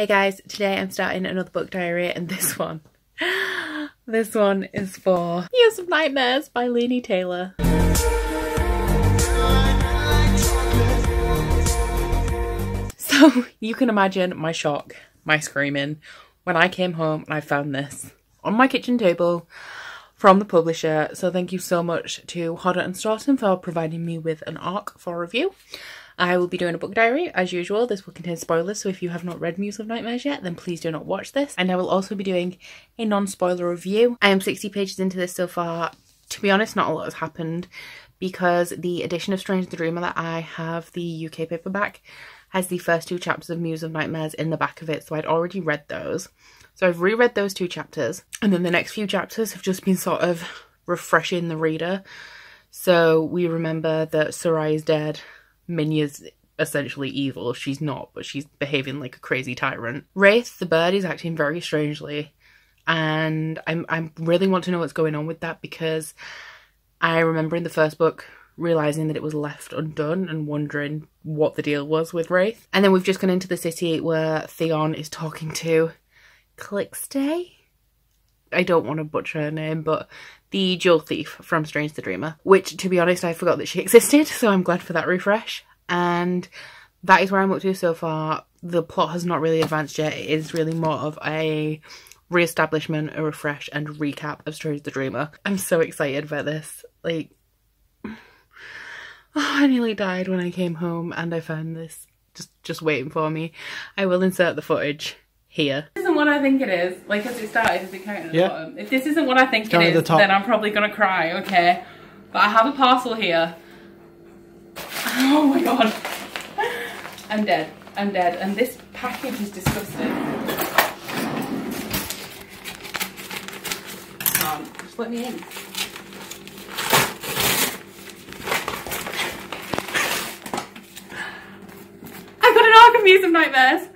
Hey guys, today I'm starting another book diary, and this one is for Muse of Nightmares by Laini Taylor. So you can imagine my shock, my screaming, when I came home and I found this on my kitchen table from the publisher. So thank you so much to Hodder and Stoughton for providing me with an ARC for review. I will be doing a book diary as usual. This will contain spoilers, so if you have not read Muse of Nightmares yet, then please do not watch this. And I will also be doing a non-spoiler review. I am 60 pages into this so far. To be honest, not a lot has happened because the edition of Strange the Dreamer that I have, the UK paperback, has the first 2 chapters of Muse of Nightmares in the back of it, so I'd already read those. So I've reread those 2 chapters, and then the next few chapters have just been sort of refreshing the reader. So we remember that Sarai is dead. Minya's essentially evil. She's not, but she's behaving like a crazy tyrant. Wraith, the bird, is acting very strangely, and I really want to know what's going on with that, because I remember in the first book realising that it was left undone and wondering what the deal was with Wraith. And then we've just gone into the city where Theon is talking to Calixte. I don't want to butcher her name, but the jewel thief from Strange the Dreamer, which, to be honest, I forgot that she existed, so I'm glad for that refresh. And that is where I'm up to so far. The plot has not really advanced yet. It is really more of a re-establishment, a refresh, and recap of Strange the Dreamer. I'm so excited about this. Like, oh, I nearly died when I came home and I found this just waiting for me. I will insert the footage here. This isn't what I think it is. Like, as it started, is it counting at the bottom? If this isn't what I think it is, then I'm probably gonna cry, okay? But I have a parcel here. Oh my god. I'm dead. I'm dead. And this package is disgusting. Just let me in. I've got an ARC of Muse of Nightmares.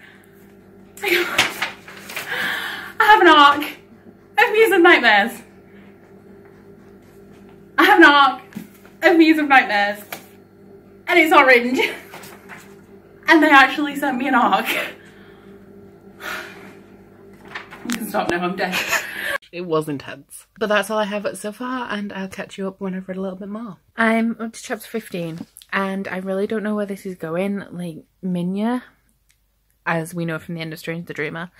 I have an ARC of Muse of Nightmares. I have an ARC of Muse of Nightmares. And it's orange. And they actually sent me an ARC. You can stop now, I'm dead. It was intense. But that's all I have so far, and I'll catch you up when I've read a little bit more. I'm up to chapter 15, and I really don't know where this is going. Like, Minya, as we know from the end of Strange the Dreamer,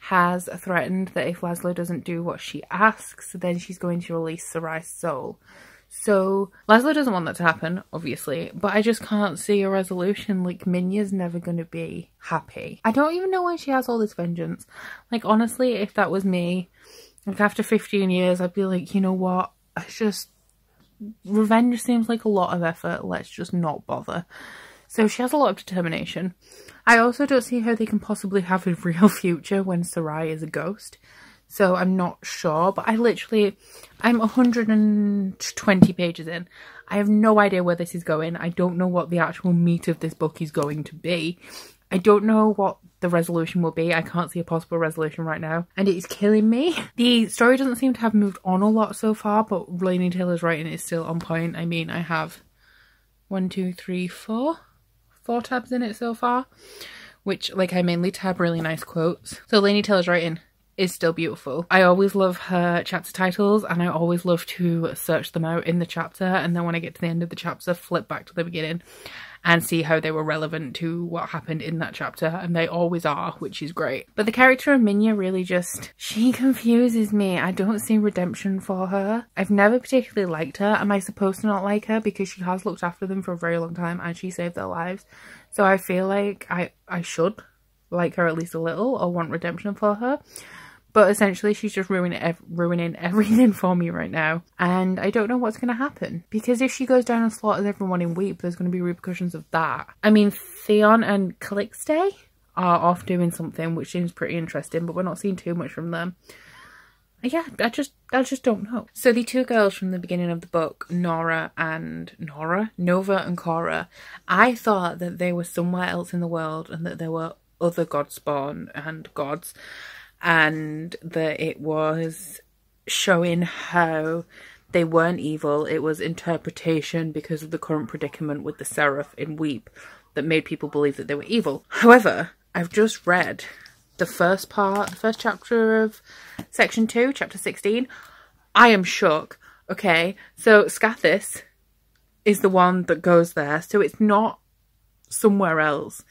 has threatened that if Laszlo doesn't do what she asks, then she's going to release Sarai's soul. So Laszlo doesn't want that to happen, obviously, but I just can't see a resolution. Like, Minya's never going to be happy. I don't even know why she has all this vengeance. Like, honestly, if that was me, like, after 15 years, I'd be like, you know what, it's just, revenge seems like a lot of effort, let's just not bother. So she has a lot of determination. I also don't see how they can possibly have a real future when Sarai is a ghost. So I'm not sure, but I'm 120 pages in. I have no idea where this is going. I don't know what the actual meat of this book is going to be. I don't know what the resolution will be. I can't see a possible resolution right now, and it is killing me. The story doesn't seem to have moved on a lot so far, but Laini Taylor's writing is still on point. I mean, I have 4 tabs in it so far, which, like, I mainly tab really nice quotes. So Laini Taylor's writing is still beautiful. I always love her chapter titles, and I always love to search them out in the chapter, and then when I get to the end of the chapter, flip back to the beginning and see how they were relevant to what happened in that chapter, and they always are, which is great. But the character of Minya really she confuses me. I don't see redemption for her. I've never particularly liked her. Am I supposed to not like her because she has looked after them for a very long time and she saved their lives? So I feel like I should like her at least a little, or want redemption for her. But essentially, she's just ruining everything for me right now. And I don't know what's going to happen. Because if she goes down and slaughters everyone in Weep, there's going to be repercussions of that. I mean, Theon and Calixte are off doing something, which seems pretty interesting. But we're not seeing too much from them. Yeah, I just don't know. So the 2 girls from the beginning of the book, Nova and Cora, I thought that they were somewhere else in the world and that there were other godspawn and gods. And that it was showing how they weren't evil. It was interpretation because of the current predicament with the Seraph in Weep that made people believe that they were evil. However, I've just read the first chapter of section 2, chapter 16. I am shook. Okay, so Scathis is the one that goes there, so it's not somewhere else.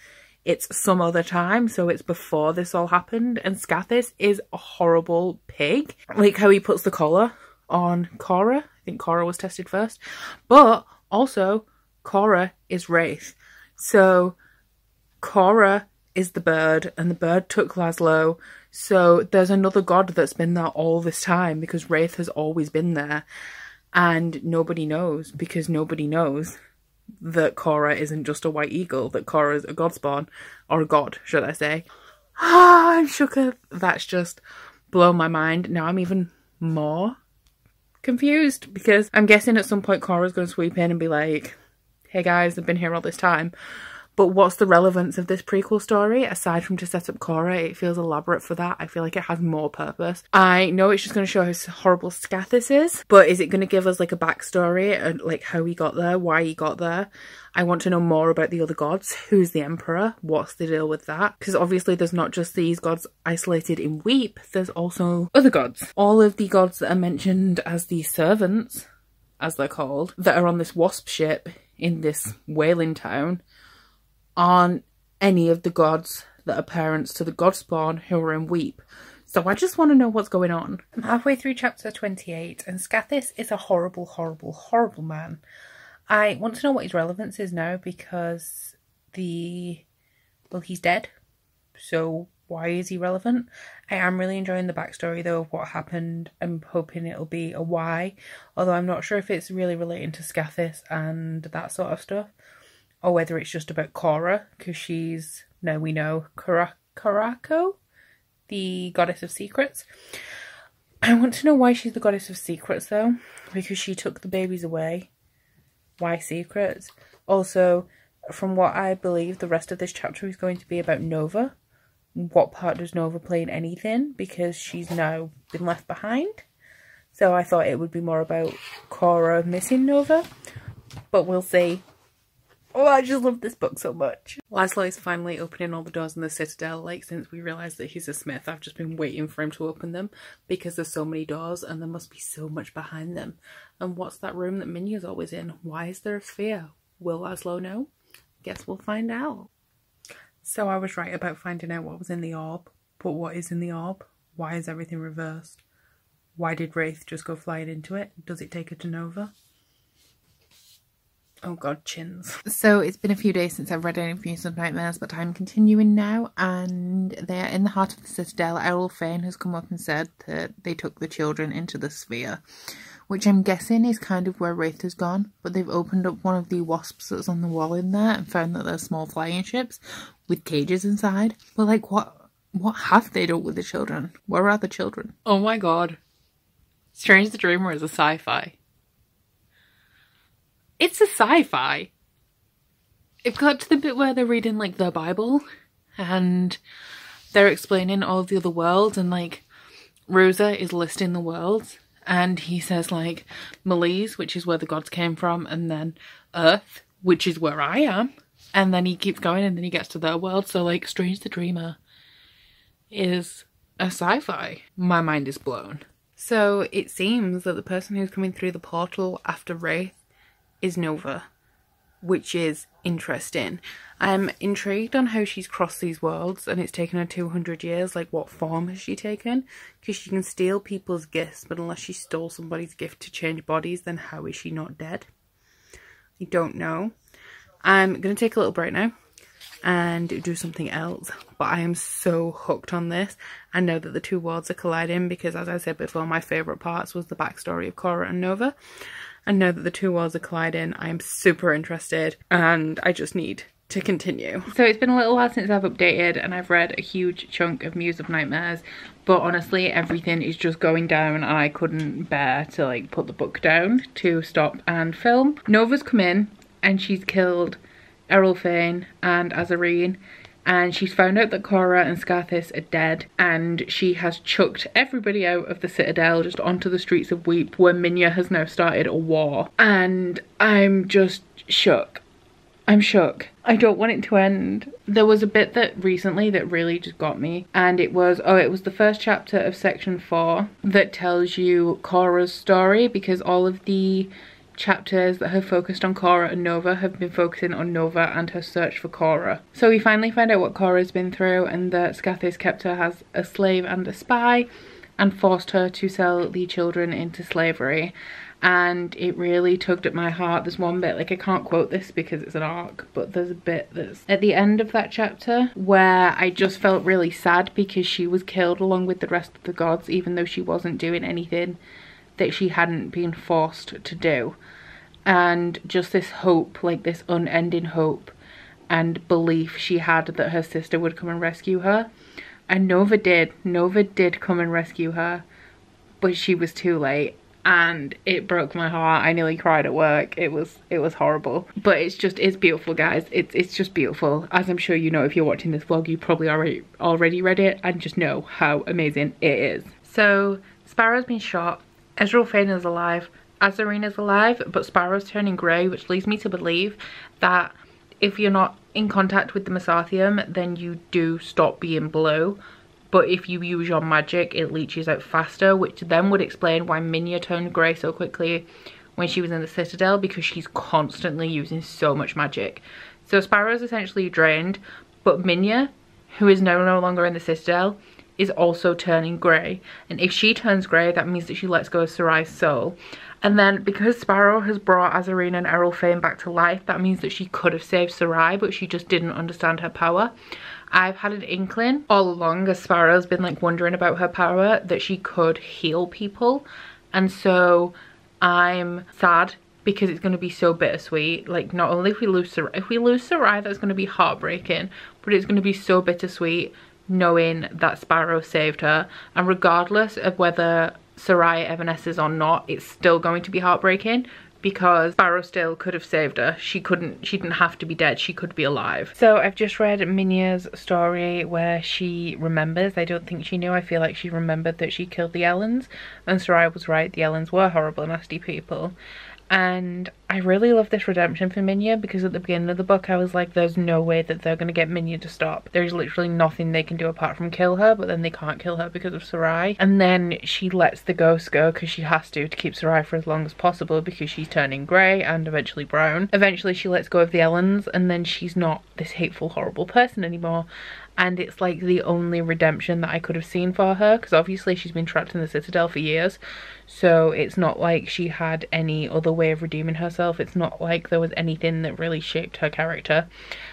It's some other time, so it's before this all happened. And Scathis is a horrible pig. Like how he puts the collar on Cora. I think Cora was tested first. But also, Cora is Wraith. So Cora is the bird, and the bird took Laszlo. So there's another god that's been there all this time, because Wraith has always been there. And nobody knows, because nobody knows that Cora isn't just a white eagle, that Cora is a god spawn, or a god, should I say. I'm shook. That's just blown my mind. Now I'm even more confused, because I'm guessing at some point Cora's going to sweep in and be like, hey guys, I've been here all this time. But what's the relevance of this prequel story? Aside from to set up Cora, it feels elaborate for that. I feel like it has more purpose. I know it's just going to show how horrible Scathis is, but is it going to give us like a backstory and like how he got there, why he got there? I want to know more about the other gods. Who's the Emperor? What's the deal with that? Because obviously there's not just these gods isolated in Weep, there's also other gods. All of the gods that are mentioned as the servants, as they're called, that are on this wasp ship in this whaling town, aren't any of the gods that are parents to the god spawn who are in Weep. So I just want to know what's going on. I'm halfway through chapter 28 and Scathis is a horrible, horrible, horrible man. I want to know what his relevance is now, because well, he's dead. So why is he relevant? I am really enjoying the backstory though of what happened. I'm hoping it'll be a why, although I'm not sure if it's really relating to Scathis and that sort of stuff, or whether it's just about Cora, because she's, now we know, Karako, the goddess of secrets. I want to know why she's the goddess of secrets though, because she took the babies away. Why secrets? Also, from what I believe, the rest of this chapter is going to be about Nova. What part does Nova play in anything? Because she's now been left behind. So I thought it would be more about Cora missing Nova, but we'll see. Oh, I just love this book so much. Laszlo is finally opening all the doors in the Citadel. Like, since we realised that he's a smith, I've just been waiting for him to open them, because there's so many doors and there must be so much behind them. And what's that room that Minya's always in? Why is there a sphere? Will Laszlo know? Guess we'll find out. So I was right about finding out what was in the orb. But what is in the orb? Why is everything reversed? Why did Wraith just go flying into it? Does it take her to Nova? Oh god, chins. So it's been a few days since I've read any of Muse of Nightmares, but I'm continuing now, and they're in the heart of the Citadel. Errol Fane has come up and said that they took the children into the sphere, which I'm guessing is kind of where Wraith has gone, but they've opened up one of the wasps that's on the wall in there and found that they're small flying ships with cages inside. But like, what have they done with the children? Where are the children? Oh my god. Strange the Dreamer is a sci-fi. It's a sci-fi. It got to the bit where they're reading like the Bible and they're explaining all of the other worlds, and like Rosa is listing the worlds, and he says like Malise, which is where the gods came from, and then Earth, which is where I am, and then he keeps going and then he gets to their world. So like Strange the Dreamer is a sci-fi. My mind is blown. So it seems that the person who's coming through the portal after Wraith is Nova, which is interesting. I'm intrigued on how she's crossed these worlds, and it's taken her 200 years. Like, what form has she taken? Because she can steal people's gifts, but unless she stole somebody's gift to change bodies, then how is she not dead? I don't know. I'm going to take a little break now and do something else, but I am so hooked on this. I know that the two worlds are colliding because, as I said before, my favourite parts was the backstory of Cora and Nova. And now that the two worlds are colliding, I am super interested and I just need to continue. So it's been a little while since I've updated and I've read a huge chunk of Muse of Nightmares, but honestly everything is just going down and I couldn't bear to like put the book down to stop and film. Nova's come in and she's killed Errol Fane and Azarine, and she's found out that Cora and Scathis are dead, and she has chucked everybody out of the Citadel just onto the streets of Weep, where Minya has now started a war. And I'm just shook. I'm shook. I don't want it to end. There was a bit that recently that really just got me, and it was, oh, it was the first chapter of section 4 that tells you Cora's story, because all of the chapters that have focused on Cora and Nova have been focusing on Nova and her search for Cora. So we finally find out what Cora's been through, and that Scathis kept her as a slave and a spy and forced her to sell the children into slavery. And it really tugged at my heart. There's one bit, like, I can't quote this because it's an arc, but there's a bit that's at the end of that chapter where I just felt really sad because she was killed along with the rest of the gods, even though she wasn't doing anything that she hadn't been forced to do. And just this hope, like this unending hope and belief she had that her sister would come and rescue her. And Nova did come and rescue her, but she was too late. And it broke my heart. I nearly cried at work. It was horrible, but it's beautiful, guys. It's just beautiful. As I'm sure you know, if you're watching this vlog, you probably already read it and just know how amazing it is. So Sparrow's been shot, Ezreal Fane is alive, Azarine is alive, but Sparrow's turning grey, which leads me to believe that if you're not in contact with the Mesarthium, then you do stop being blue. But if you use your magic, it leaches out faster, which then would explain why Minya turned grey so quickly when she was in the Citadel, because she's constantly using so much magic. So Sparrow's essentially drained, but Minya, who is now no longer in the Citadel, is also turning grey. And if she turns grey, that means that she lets go of Sarai's soul. And then because Sparrow has brought Azarine and Errol Fane back to life, that means that she could have saved Sarai, but she just didn't understand her power. I've had an inkling all along, as Sparrow's been like wondering about her power, that she could heal people. And so I'm sad because it's going to be so bittersweet. Like, not only if we lose Sarai, that's going to be heartbreaking, but it's going to be so bittersweet knowing that Sparrow saved her. And regardless of whether Sarai evanesces or not, it's still going to be heartbreaking, because Sparrow still could have saved her. She didn't have to be dead, she could be alive. So I've just read Minya's story where she remembers. I don't think she knew. I feel like she remembered that she killed the Ellens, and Sarai was right, the Ellens were horrible, nasty people. And I really love this redemption for Minya, because at the beginning of the book I was like, there's no way that they're going to get Minya to stop. There's literally nothing they can do apart from kill her, but then they can't kill her because of Sarai. And then she lets the ghost go because she has to keep Sarai for as long as possible, because she's turning grey and eventually brown. Eventually she lets go of the Ellens, and then she's not this hateful, horrible person anymore. And it's like the only redemption that I could have seen for her, because obviously she's been trapped in the Citadel for years, so it's not like she had any other way of redeeming herself. It's not like there was anything that really shaped her character,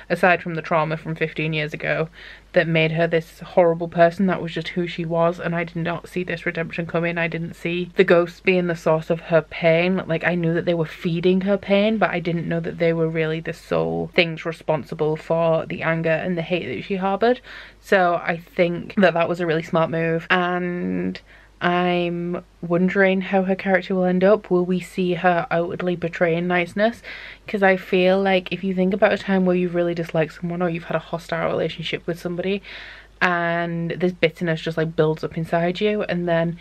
aside from the trauma from 15 years ago that made her this horrible person. That was just who she was, and I did not see this redemption coming. I didn't see the ghosts being the source of her pain. Like, I knew that they were feeding her pain, but I didn't know that they were really the sole things responsible for the anger and the hate that she harbored. So I think that that was a really smart move, and I'm wondering how her character will end up. Will we see her outwardly betraying niceness? Because I feel like if you think about a time where you've really disliked someone, or you've had a hostile relationship with somebody, and this bitterness just like builds up inside you, and then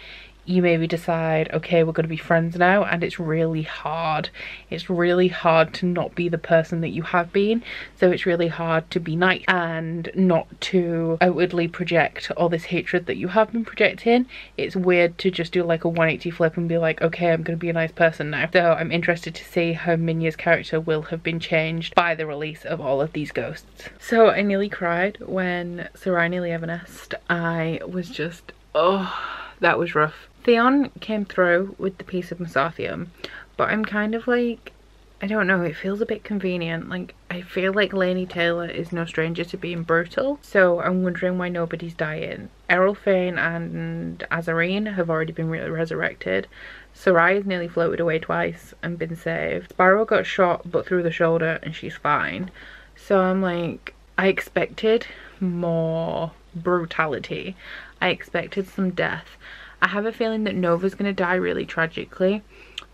you maybe decide, okay, we're going to be friends now, and it's really hard. It's really hard to not be the person that you have been. So it's really hard to be nice and not to outwardly project all this hatred that you have been projecting. It's weird to just do like a 180 flip and be like, okay, I'm going to be a nice person now. So I'm interested to see how Minya's character will have been changed by the release of all of these ghosts. So I nearly cried when Sarai nearly evanesced. I was just, oh, that was rough. Theon came through with the piece of Mesarthium, but I'm kind of like, I don't know, it feels a bit convenient. Like, I feel like Laini Taylor is no stranger to being brutal, so I'm wondering why nobody's dying. Errol Fane and Azarine have already been resurrected. Sarai has nearly floated away twice and been saved. Sparrow got shot but through the shoulder and she's fine. So I'm like, I expected more brutality. I expected some death. I have a feeling that Nova's going to die really tragically,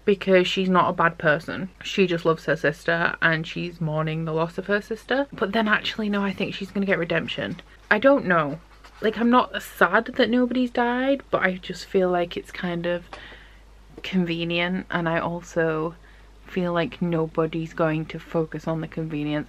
because she's not a bad person. She just loves her sister and she's mourning the loss of her sister. But then actually, no, I think she's going to get redemption. I don't know. Like, I'm not sad that nobody's died, but I just feel like it's kind of convenient, and I also feel like nobody's going to focus on the convenience.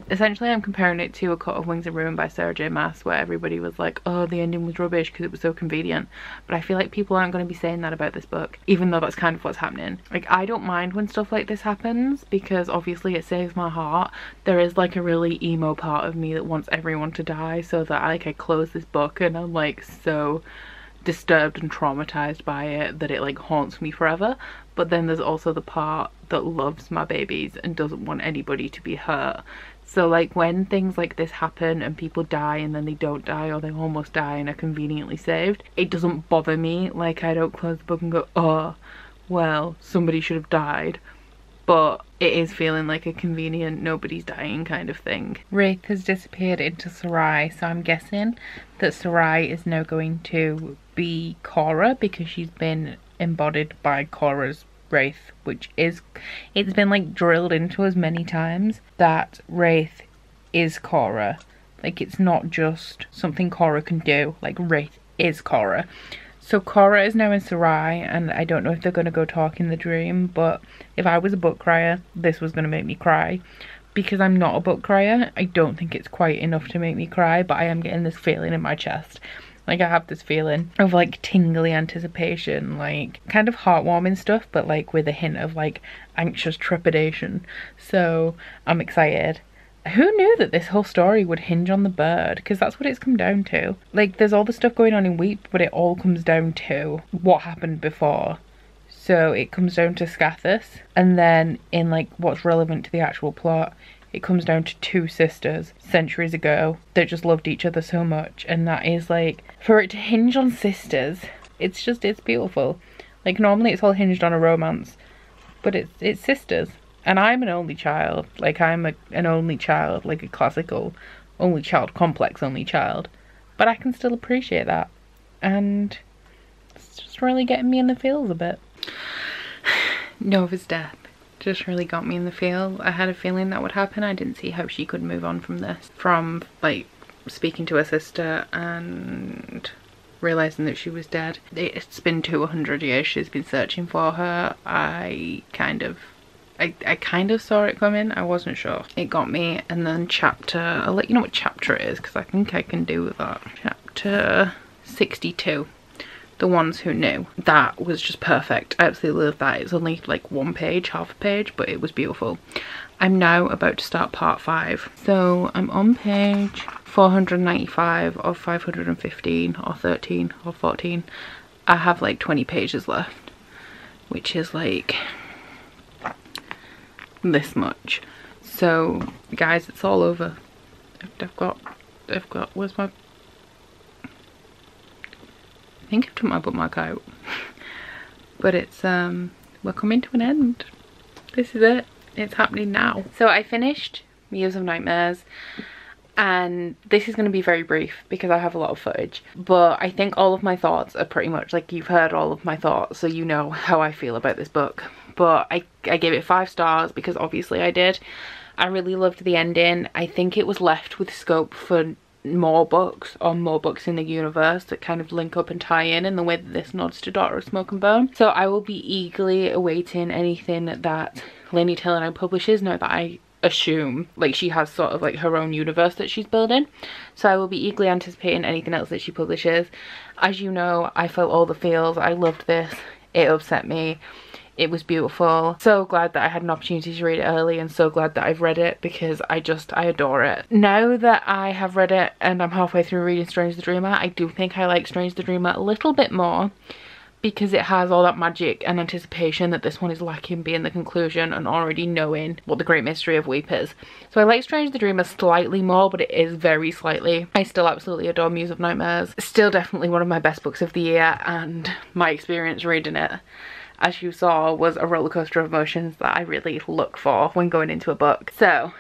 Essentially, I'm comparing it to A Coat of Wings and Ruin by Sarah J Maas, where everybody was like, oh, the ending was rubbish because it was so convenient. But I feel like people aren't going to be saying that about this book, even though that's kind of what's happening. Like, I don't mind when stuff like this happens because obviously it saves my heart. There is like a really emo part of me that wants everyone to die, so that I close this book and I'm like so disturbed and traumatized by it that it like haunts me forever. But then there's also the part that loves my babies and doesn't want anybody to be hurt. So like when things like this happen and people die and then they don't die, or they almost die and are conveniently saved, it doesn't bother me. Like, I don't close the book and go, oh well, somebody should have died. But it is feeling like a convenient nobody's dying kind of thing. Wraith has disappeared into Sarai, so I'm guessing that Sarai is now going to be Cora because she's been embodied by Cora's Wraith, which is, it's been like drilled into us many times that Wraith is Cora. Like, it's not just something Cora can do, like Wraith is Cora. So Cora is now in Sarai, and I don't know if they're going to go talk in the dream, but if I was a book crier, this was going to make me cry. Because I'm not a book crier, I don't think it's quite enough to make me cry, but I am getting this feeling in my chest. Like, I have this feeling of like tingly anticipation, like kind of heartwarming stuff, but like with a hint of like anxious trepidation. So I'm excited. Who knew that this whole story would hinge on the bird? Because that's what it's come down to. Like, there's all the stuff going on in Weep, but it all comes down to what happened before. So it comes down to Scathus, and then in like what's relevant to the actual plot, it comes down to two sisters centuries ago that just loved each other so much. And that is like, for it to hinge on sisters, it's beautiful. Like, normally it's all hinged on a romance, but it's sisters. And I'm an only child. Like, I'm an only child, like a classical only child, complex only child. But I can still appreciate that. And it's just really getting me in the feels a bit. Nova's death just really got me in the feel. I had a feeling that would happen. I didn't see how she could move on from this. From like speaking to her sister and realizing that she was dead. It's been 200 years she's been searching for her. I kind of saw it coming. I wasn't sure. It got me. And then chapter, I'll let you know what chapter it is because I think I can do that. Chapter 62. The Ones Who Knew. That was just perfect. I absolutely love that. It's only like one page, half a page, but it was beautiful. I'm now about to start part 5. So I'm on page 495 of 515 or 13 or 14. I have like 20 pages left, which is like this much. So guys, it's all over. I've got where's my, I think I've took my bookmark out. But it's we're coming to an end. This is it. It's happening now. So I finished Muse of Nightmares, and this is going to be very brief because I have a lot of footage, but I think all of my thoughts are pretty much like, you've heard all of my thoughts, so you know how I feel about this book. But I gave it 5 stars because obviously I did. I really loved the ending. I think it was left with scope for more books, or more books in the universe that kind of link up and tie in the way that this nods to Daughter of Smoke and Bone. So I will be eagerly awaiting anything that Laini Taylor publishes, now that I assume like she has sort of like her own universe that she's building. So I will be eagerly anticipating anything else that she publishes. As you know, I felt all the feels. I loved this. It upset me. It was beautiful. So glad that I had an opportunity to read it early, and so glad that I've read it because I adore it. Now that I have read it and I'm halfway through reading Strange the Dreamer, I do think I like Strange the Dreamer a little bit more because it has all that magic and anticipation that this one is lacking, being the conclusion and already knowing what the great mystery of Weep is. So I like Strange the Dreamer slightly more, but it is very slightly. I still absolutely adore Muse of Nightmares. Still definitely one of my best books of the year, and my experience reading it, as you saw, was a roller coaster of emotions that I really look for when going into a book. So,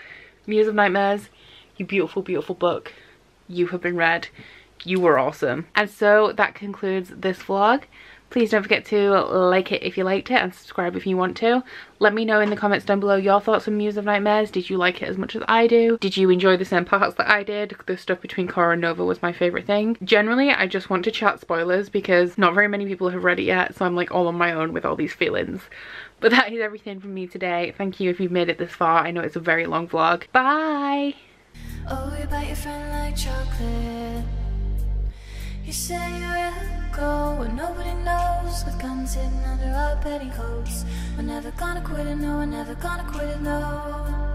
Muse of Nightmares, you beautiful, beautiful book. You have been read. You were awesome. And so that concludes this vlog. Please don't forget to like it if you liked it and subscribe if you want to. Let me know in the comments down below your thoughts on Muse of Nightmares. Did you like it as much as I do? Did you enjoy the same parts that I did? The stuff between Cora and Nova was my favourite thing. Generally, I just want to chat spoilers because not very many people have read it yet, so I'm like all on my own with all these feelings. But that is everything from me today. Thank you if you've made it this far. I know it's a very long vlog. Bye! Oh, you bite your friend like chocolate. You say you will go where nobody knows, with guns hidden under our petticoats. We're never gonna quit it, no, we're never gonna quit it, no.